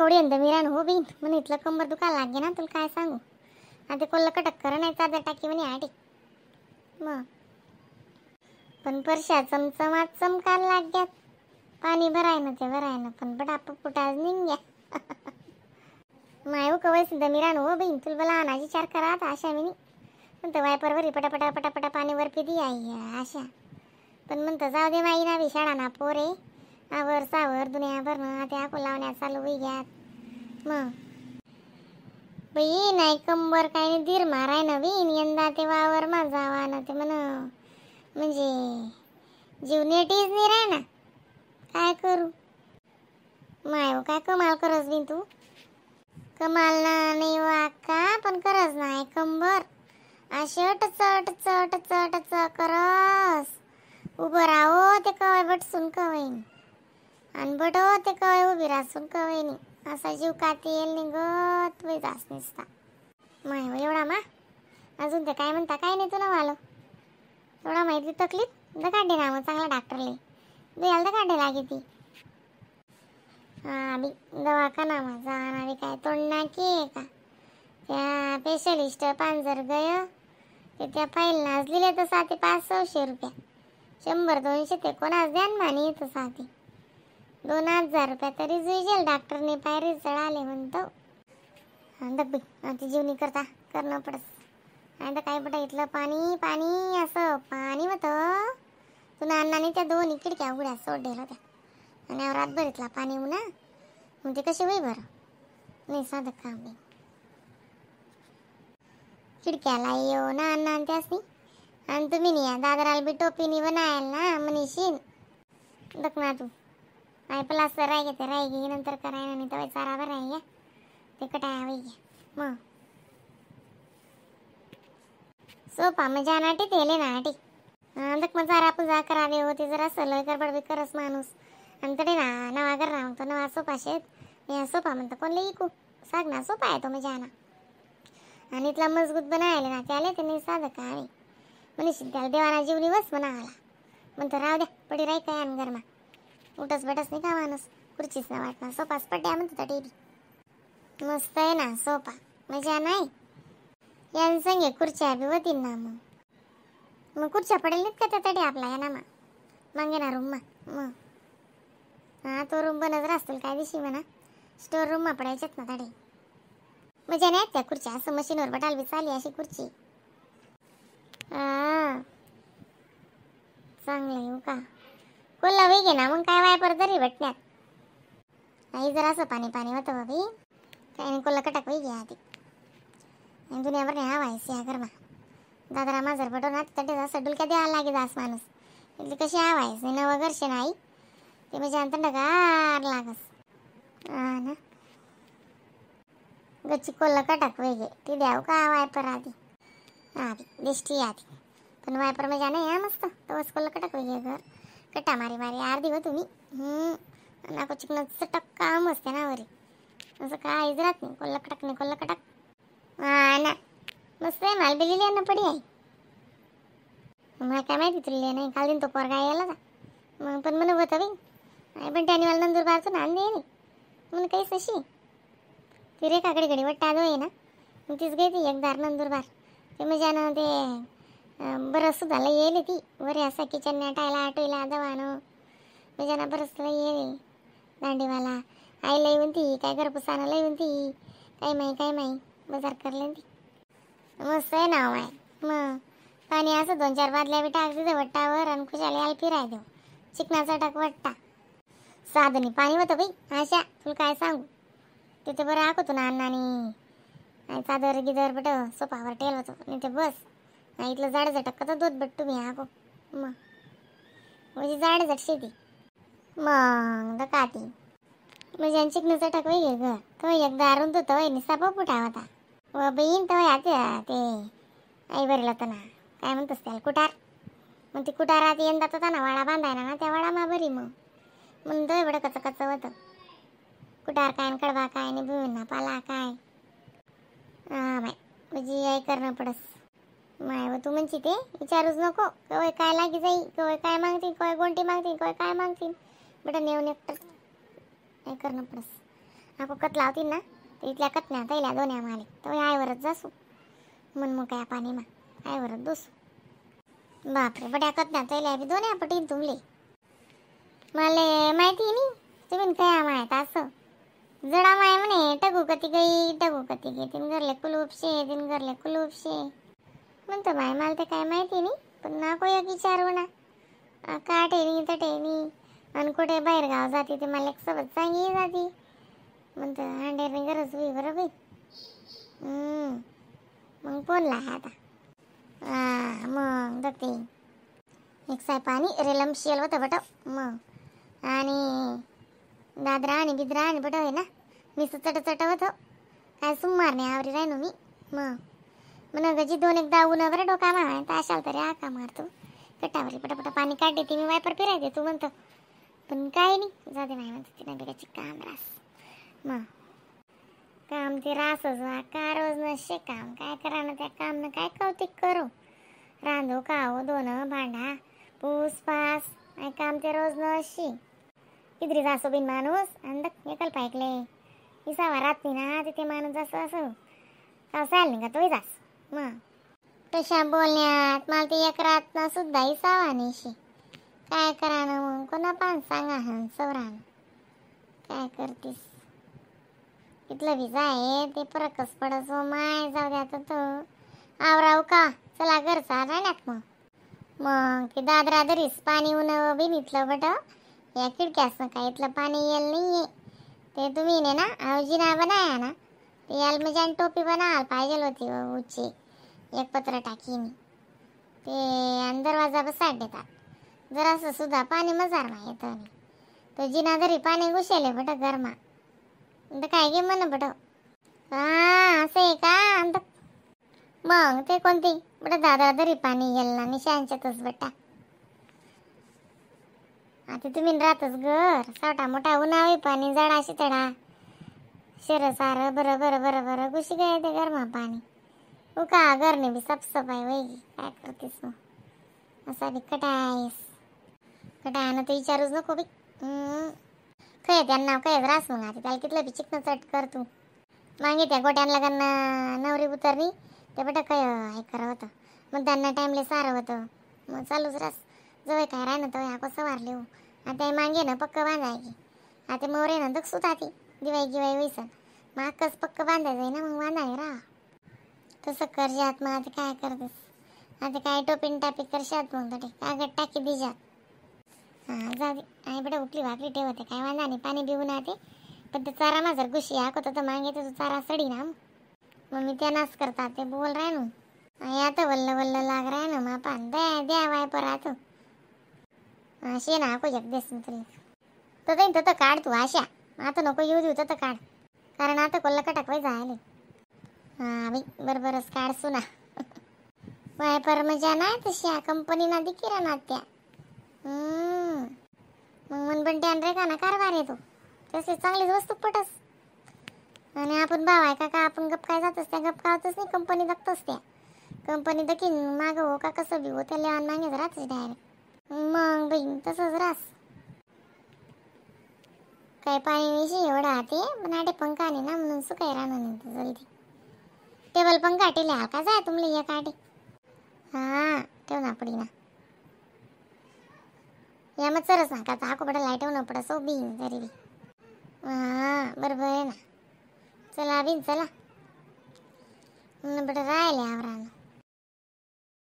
कवडी अंद मिरान हो बीन म्हणे इथलं कंबर दुखा लागे ना तुला काय सांगू. आता कोल्ला कटक कर नाही चादर टाकी म्हणे आटी मग पण परशा चमचमात चमकायला लाग्यात. पाणी भराय ना ते भराय ना पण बटाप पुटाज निघ्या. मायू कवय सुद्धा मिरान हो बीन तुला बला अनाजी चार करा आशा मिनी म्हणतं वायपरवरी पटापटा पटापटा पाणी वर पिदी आई आशा. पण म्हणतं जाऊ दे माई ना विशाळा ना पोरे आवर सावर दुनियाभर ना त्या लावण्यात चालू होई घ्यात मग बाई नाही कंबर काय नाही धीर माराय नवीन यंदा ते वावर मा जावा ना ते म्हण म्हणजे जीव नेटीच नाही राय ना काय करू. माय काय कमाल करस बिन तू कमाल ना नाही वाका पण करस नाही कंबर असे चट चट चट च करस उभं राहो ते कवाय बटसून कवाय आणि बटो ते कवाय उभी रासून कवाय नाही असा जीव कातेल निघत वय जास निसता. माय एवढा मा अजून ते काय म्हणता काय नाही तुला वालो एवढा माहिती तकलीफ द काढे ना मग चांगला डॉक्टरले द्याल द काढे लागे ती. हा बी दवाखाना मा जाणारी काय तोडना की का त्या स्पेशलिस्ट पांजर गय ते त्या फाईल नाचलेले तर साथे 500 रुपया 100-200 ते कोणाच द्या मानी तर साथे 2000 रुपया तरी जुईजेल डॉक्टरने पायरी चढाले म्हणतो. दब्बी ती जीवनी करता करणं पडस आणि काय पटा इथलं पाणी पाणी असं पाणी होतं तुला अण्णाने त्या 2 खिडक्या उघड्या सोडलेल्या त्या आणि रातभर इथला पाणी उन्हा मग ते कसे वय बरं नाही साधं काम नाही खिडक्याला येऊ ना अण्णा त्यासनी आणि तुम्ही नाही या दादराला बी टोपीनी बनायल ना मनीषीन दख ना तू आई प्लास्टर राय घेते राय घे नंतर करायला नाही तर चारावर राय घ्या ते कटाया वय घ्या मग सोपा मग जानाटी तेले नाटी दख मग चारा पूजा करावे होते जरा सलय करबड बी करस माणूस आणि तडे ना नवा कर ना तो नवा सोपा शेत या सोपा म्हणतं कोणले इकू साग ना सोपा आहे तो मग जाना आणि इथला मजबूत बनायले ना त्याले ते नाही साधं काय मनीषीन त्याला देवाना जीवनी बस म्हणाला म्हणतो राव द्या पडी राही काय अनगरमा उठस बटस नाही का माणूस खुर्चीच ना वाटणार सोपाच पड्या म्हणतो टेबी मस्त आहे ना सोपा मजा नाही यांसंगे खुर्च्या बी होतील ना मग खुर्च्या पडेल नाहीत का त्या तडी आपला या ना मागे ना रूम मग हा तो रूम बनत असतील काय दिवशी म्हणा स्टोर रूम मा पडायच्यात ना तडे मजा नाही त्या खुर्च्या असं मशीनवर बटाल बी चाली अशी खुर्ची चांगलं येऊ का कोल्हा वही घे ना मग काय वायपर तरी भेटण्यात आई जरा असं पाणी पाणी होतं बाबी काही नाही कोल्हा कटाक वही घ्या आधी दुनियाभर नाही हवायस या गरमा दादरा माझर बटो ना तटे असं डुलक्या द्यायला लागे दास माणूस इथली कशी हवायस नवं घरशे नाही ते म्हणजे अंत डगार लागस हा ना गच्ची कोल्हा कटाक वही घे ती द्याव का वायपर आधी आधी दिष्टी आधी पण वायपर मजा नाही या मस्त तवस कोल्हा कटाक वही घे घर कटा मारी मारी अर्धी हो तुम्ही नाको चिकन चटक काम असते ना वरी असं काय इजरात नाही कोल्हा कटक हा ना मस्त आहे माल बिलेली आहे ना पडी आहे मला काय माहिती तुला नाही काल दिन तो पोरगा यायला का मग पण म्हणत होतं बाई पण त्याने मला नंदुरबारचं नांद दे नाही म्हणून काहीच अशी ती रेखाकडे घडी वाटता आलो आहे ना मग तीच गई ती एकदार नंदुरबार ते मजानं ते बरंच सुद्धा येईल ती वरे असा किचन टायला आटोयला दवानं मजानं बरंच येईल दांडीवाला आई लई म्हणती काय घरपुसानं लई म्हणती काय माही बाजार करले ती मस्त आहे नाव आहे मग पाणी असं 2-4 बादल्या बी टाक दिलं वट्टावर आणि खुशाला याल फिराय देऊ चिकनाचा टाक वट्टा साधनी पाणी होतं बाई आशा तुला काय सांगू तिथे बरं आखतो ना अण्णानी चादर गिदर बट सोपावर टेल होतो नाही ते बस इथलं झाड झटक तर दूध बट तुम्ही आखो मग म्हणजे झाड झट शेती मग दकाती म्हणजे चिकनाचा टाक वय घर तो एकदा अरून तो तवय निसापा फुटा होता व बहीण तवय आता ते आई बरेला तर ना काय म्हणतोस त्याला कुटार मग ती कुटारात यंदा होता ना वाडा बांधायला ना त्या वाडा मा बरी मग म्हणून दय बडं कच होतं कुटार काय कडवा काय आणि भुईना पाला काय हा माय म्हणजे आई करणं पडस माय व तू म्हणची ते विचारूच नको कवय काय लागी जाई कवय काय मागतील कवय गोंटी मागतील कवय काय मागतील बेटा नेऊन एकटं काय करणं पडस ako कत लावतील ना तर इथल्या कतन्या तैल्या दोन्या माले तो आईवरच जासू मन मग काय पाणी आईवरच दोसू बापरे बड्या कतन्या तैल्या बी दोन्या पटीन तुमले मला माहिती नाही तुम्ही काय माहीत असं जडा माय म्हणे टगू कती गई तीन घरले कुलूपशे म्हणतो माय मला ते काय माहिती नाही पण ना कोई एक विचारू ना काटेनी तटेनी आणि कुठे बाहेर गाव जाते ते मला एक सोबत सांगी जाते म्हणतो अंड्याने गरज होई बरोबर मग फोन लाय आता मग दत्ते एक साय पाणी रेलम शेल होतं बट मग आणि दादरा आणि बिद्रा आणि बट आहे ना मी चट होतं काय सुमारणे आवरी राहिनो मी मग गजी दोन एकदा ऊन बरं डोका माय तर अशाल तरी आका मारतो कटावरी पटापटा पाणी काढते ती मी वायपर फिरायचे तू म्हणतो पण काय नाही जाते नाही म्हणतो तिने बिगाची काम रास मग काम ते रासच का रोज नशे काम काय करा ना त्या काम न काय कौतिक करू रांधो खाओ दोन भांडा पूस पास आणि काम ते रोज नशी किदरी जासो बिन माणूस आणि एकल पायकले इसावा रात नाही ना तिथे माणूस असं असं कावसाल नाही का तोही जास मग तशा बोलण्यात मला ते एक रात ना सुद्धा इसावा नेशी काय करा ना मग कोणा पान सांगा सवरान काय करतीस इथलं भिजा आहे ते फरकच पडसो माय जाऊ द्या तो आवराव का चला घरचा राहण्यात मग ते दादरा दरीस पाणी ऊन बिनीतलं बट या खिडक्यासनं काय इथलं पाणी येल नाहीये ते तुम्ही ने ना आवजीना बनाया ना ते याल म्हणजे टोपी बनाल पाहिजे होती उची एक पत्र टाकीने ते दरवाजा बसाड देतात जरासं सुद्धा पाणी मजार नाही येतं तो जिना जरी पाणी घुसेले बट गरमा तर काय गे म्हण बट असं आहे का मग ते कोणती बट दादा तरी पाणी येल ना निशांच्यातच बटा आता तुम्ही राहतच घर सावटा मोठा उन्हाळी पाणी जडा शितडा शर सार बरं घुशी काय ते गरमा पाणी उका घरने बी साफसफाई वैगी काय करतेस मग असा बी कटायनं तर विचारूच नको बी खय त्यांना काय रास मग आता त्याला कितलं बी चिकन चट कर तू मागे त्या गोट्यांना त्यांना नवरी उतरली ते बट काय हे करा होतं मग त्यांना टाईमले सारं होतं मग चालूच रास जवळ काय राहणं तर हा कसं वारले हो आता मागे ना पक्क बांधायची आता मोरे ना दक्षूत आती दिवाई वैसन मग अक्कच पक्क बांधायचं ना मग बांधाय राहा तसं करजात मग आता काय करतेस आता काय टोपीन टापी करशात मग तटे कागद टाकी दिजात जाऊ दे आई बेटा उठली भाकरी ठेवते काय वांधा नाही पाणी बिवून आते पण ते चारा माझा गुशी हाकत तर मागे तो चारा सडी ना मग मी त्या नाच करतात ते बोल राय ना आता वल्ल लाग राय ना मापा द्या वायपर आतो शे ना हाको जग देस तुला तर जाईन तर काढ तू आशा आता नको येऊ देऊ तर काढ कारण आता कोल्ला कटाक वय जायले बाई बरोबरच काढ सुना वायपर मजा नाही तशी कंपनी ना दिकी ना त्या मग मन पण टॅन रे का ना कारभार येतो तसे चांगलीच वस्तू पटस आणि आपण भाव आहे का आपण गप काय जातच त्या गप खावतच नाही कंपनी दखतच त्या कंपनी दखीन माग हो का कसं बी हो त्या लेवान मागेच राहतच डायरेक्ट मग बहीण तसंच रास काय पाणी विषयी एवढा हाते पण आटे पंखा नाही ना म्हणून सुकाय राहणार नाही जल्दी टेबल पंखा टेले का जाय तुमले या काटे ठेव ना पडी ना या मग सरस ना का आको बडा लाईट होणं पडा सो बीन तरी बी बरोबर आहे ना चला बीन चला बडा राहिले आवरानं